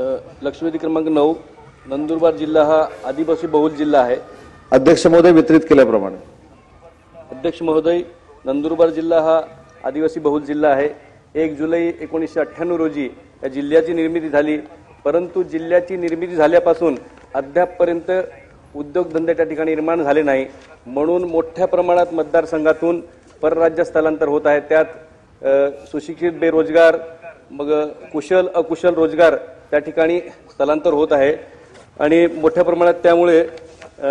लक्षवेधी क्रमांक 9 नंदुरबार जिल्हा हा आदिवासी बहुल जिल्हा आहे। अध्यक्ष महोदय वितरित केल्याप्रमाणे अध्यक्ष महोदय, नंदुरबार जिल्हा हा आदिवासी बहुल जिल्हा आहे। 1 जुलै 1998 रोजी या जिल्ह्याची निर्मिती झाली, परंतु जिल्ह्याची निर्मिती झाल्यापासून अद्यापपर्यंत उद्योगधंदे त्या ठिकाणी निर्माण झाले नाही, म्हणून मोठ्या प्रमाणात मतदारसंघातून परराज्य स्थलांतर होत आहे। त्यात सुशिक्षित बेरोजगार, मग कुशल अकुशल रोजगार त्या ठिकाणी स्थलांतर होत आहे आणि मोठ्या प्रमाणात त्यामुळे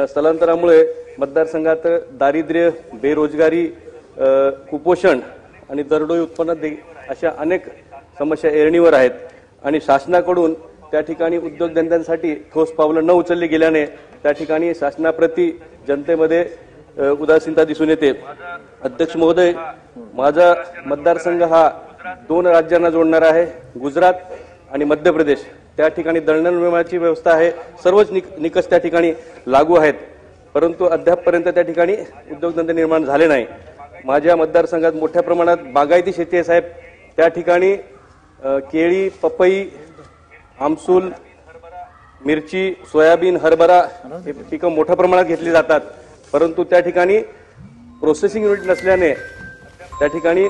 स्थलांतरामुळे मतदारसंघात दारिद्र्य, बेरोजगारी, कुपोषण आणि दरडोई उत्पन्न अशा अनेक समस्या ऐरणीवर आहेत आणि शासनाकडून त्या ठिकाणी उद्योगधंद्यांसाठी ठोस पावलं न उचलली गेल्याने त्या ठिकाणी शासनाप्रती जनतेमध्ये उदासीनता दिसून येते। अध्यक्ष महोदय, माझा मतदारसंघ हा 2 राज्यांना जोडणारा आहे, गुजरात आणि मध्य प्रदेश। त्या ठिकाणी दळणवळणाची व्यवस्था आहे, सर्वच निकष त्या ठिकाणी लागू आहेत, परंतु अद्यापपर्यंत त्या ठिकाणी उद्योगधंदे निर्माण झाले नाही। माझ्या मतदारसंघात मोठ्या प्रमाणात बागायती शेती आहे साहेब। त्या ठिकाणी केळी, पपई, आमसूल, मिरची, सोयाबीन, हरभरा हे पिकं मोठ्या प्रमाणात घेतली जातात, परंतु त्या ठिकाणी प्रोसेसिंग युनिट नसल्याने त्या ठिकाणी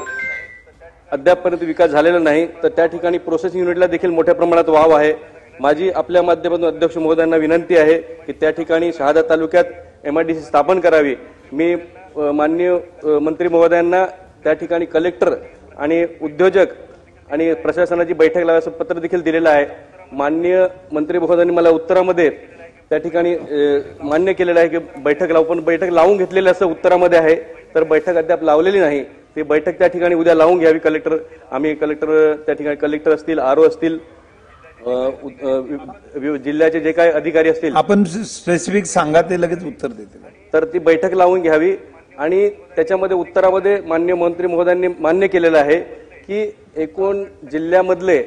अद्यापपर्यंत विकास झालेला नाही। तर त्या ठिकाणी प्रोसेसिंग युनिटला देखील मोठ्या प्रमाणात वाव आहे। माझी आपल्या माध्यमातून अध्यक्ष महोदयांना विनंती आहे की त्या ठिकाणी शहादा तालुक्यात MIDC स्थापन करावी। मी माननीय मंत्री महोदयांना त्या ठिकाणी कलेक्टर आणि उद्योजक आणि प्रशासनाची बैठक लावायचं पत्र देखील दिलेलं आहे। माननीय मंत्री महोदयांनी मला उत्तरामध्ये त्या ठिकाणी मान्य केलेलं आहे की बैठक लावू, पण बैठक लावून घेतलेलं असं उत्तरामध्ये आहे, तर बैठक अद्याप लावलेली नाही। ती बैठक त्या ठिकाणी उद्या लावून घ्यावी। आम्ही कलेक्टर त्या ठिकाणी कलेक्टर असतील, RO असतील, जिल्ह्याचे जे काही अधिकारी असतील, आपण स्पेसिफिक सांगा ते लगेच उत्तर देतील, तर ती बैठक लावून घ्यावी। आणि त्याच्यामध्ये उत्तरामध्ये माननीय मंत्री महोदयांनी मान्य केलेलं आहे की एकूण जिल्ह्यामधले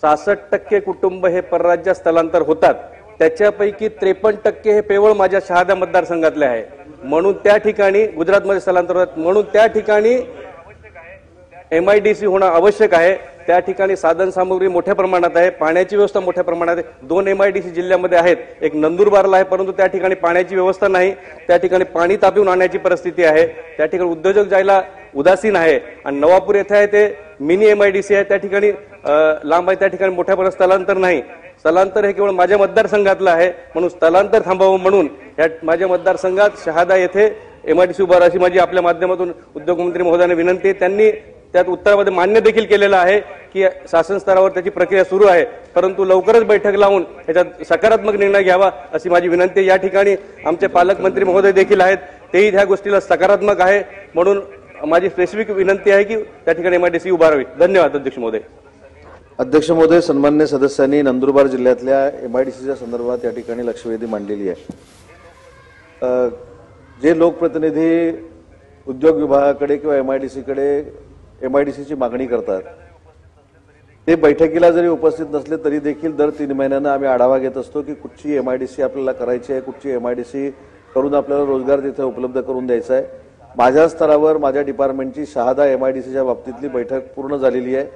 66% कुटुंब हे परराज्यात स्थलांतर होतात, त्याच्यापैकी 53% हे केवळ माझ्या शहादा मतदारसंघातले आहे, म्हणून त्या ठिकाणी गुजरातमध्ये स्थलांतर होतात, म्हणून त्या ठिकाणी MIDC होणं आवश्यक आहे। त्या ठिकाणी साधन सामुग्री मोठ्या प्रमाणात आहे, पाण्याची व्यवस्था मोठ्या प्रमाणात आहे। 2 MIDC जिल्ह्यामध्ये आहेत, एक नंदुरबारला आहे, परंतु त्या ठिकाणी पाण्याची व्यवस्था नाही, त्या ठिकाणी पाणी तापवून आणण्याची परिस्थिती आहे। त्या ठिकाणी उद्योजक जायला उदासीन आहे आणि नवापूर येथे आहे ते मिनी MIDC आहे, त्या ठिकाणी लांब आहे, त्या ठिकाणी मोठ्या प्रमाणात स्थलांतर नाही। स्थलांतर हे केवळ माझ्या मतदारसंघातलं आहे, म्हणून स्थलांतर थांबावं म्हणून माझ्या मतदारसंघात शहादा येथे MIDC उभारा अशी माझी आपल्या माध्यमातून उद्योगमंत्री महोदयांना विनंती आहे। त्यांनी त्यात उत्तरामध्ये मान्य देखील केलेलं आहे की शासन स्तरावर त्याची प्रक्रिया सुरू आहे, परंतु लवकरच बैठक लावून याच्यात सकारात्मक निर्णय घ्यावा अशी माझी विनंती आहे। या ठिकाणी आमचे पालकमंत्री महोदय देखील आहेत, तेही ह्या गोष्टीला सकारात्मक आहे, म्हणून माझी स्पेसिफिक विनंती आहे की त्या ठिकाणी MIDC उभारावी। धन्यवाद अध्यक्ष महोदय। अध्यक्ष महोदय, सन्मान्य सदस्यांनी नंदुरबार जिल्ह्यातल्या MIDCच्या संदर्भात या ठिकाणी लक्षवेधी मांडलेली आहे। जे लोकप्रतिनिधी उद्योग विभागाकडे किंवा MIDCची मागणी करतात ते बैठकीला जरी उपस्थित नसले तरी देखील दर 3 महिन्यांना आम्ही आढावा घेत असतो की कुठची MIDC आपल्याला करायची आहे, कुठची MIDC करून आपल्याला रोजगार तिथे उपलब्ध करून द्यायचा आहे। माझ्या स्तरावर माझ्या डिपार्टमेंटची शहादा MIDCच्या बाबतीतली बैठक पूर्ण झालेली आहे।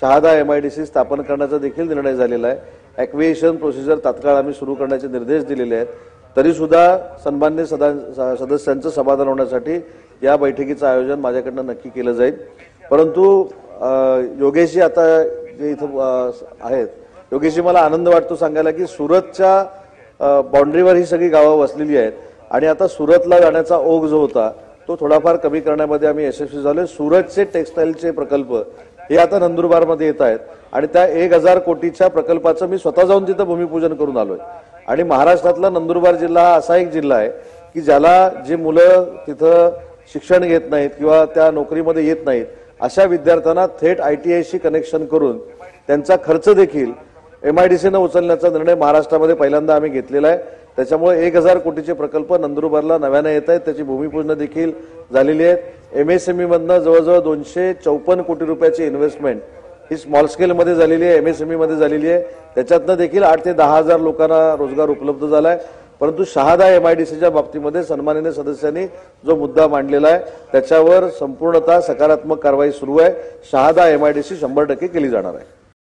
शहादा MIDC स्थापन करण्याचा देखील निर्णय झालेला आहे। ॲक्विजिशन प्रोसिजर तात्काळ आम्ही सुरू करण्याचे निर्देश दिलेले आहेत, तरी सुद्धा सन्मान्य सदस्यांचं समाधान होण्यासाठी या बैठकीचं आयोजन माझ्याकडनं नक्की केलं जाईल। परंतु योगेशजी आता जे इथं आहेत, योगेशजी मला आनंद वाटतो सांगायला की सुरतच्या बाउंड्रीवर ही सगळी गावं वसलेली आहेत आणि आता सुरतला जाण्याचा ओघ जो होता तो थोडाफार कमी करण्यामध्ये आम्ही यशस्वी झालोय। सुरतचे टेक्सटाईलचे प्रकल्प हे आता नंदुरबारमध्ये येत आहेत आणि त्या 1000 कोटीच्या प्रकल्पाचं मी स्वतः जाऊन तिथं भूमिपूजन करून आलोय। आणि महाराष्ट्रातला नंदुरबार जिल्हा हा असा एक जिल्हा आहे की ज्याला जे मुलं तिथं शिक्षण घेत नाहीत किंवा त्या नोकरीमध्ये येत नाहीत अशा विद्यार्थ्यांना थेट ITIशी कनेक्शन करून त्यांचा खर्च देखील MIDCनं उचलण्याचा निर्णय महाराष्ट्रामध्ये पहिल्यांदा आम्ही घेतलेला आहे। त्याच्यामुळे 1000 कोटीचे प्रकल्प नंदुरबारला नव्याने येत आहेत, त्याची भूमिपूजन देखील झालेली आहेत। MSME मधनं जवळजवळ 254 कोटी रुपयाची इन्व्हेस्टमेंट ही स्मॉल स्केलमध्ये झालेली आहे, MSME मध्ये झालेली आहे। त्याच्यातनं देखील 8 ते 10 हजार लोकांना रोजगार उपलब्ध झालाय। परंतु शहादा MIDCच्या बाबतीमध्ये सन्माननीय सदस्यांनी जो मुद्दा मांडलेला आहे त्याच्यावर संपूर्णतः सकारात्मक कारवाई सुरू आहे। शहादा MIDC 100% केली जाणार आहे।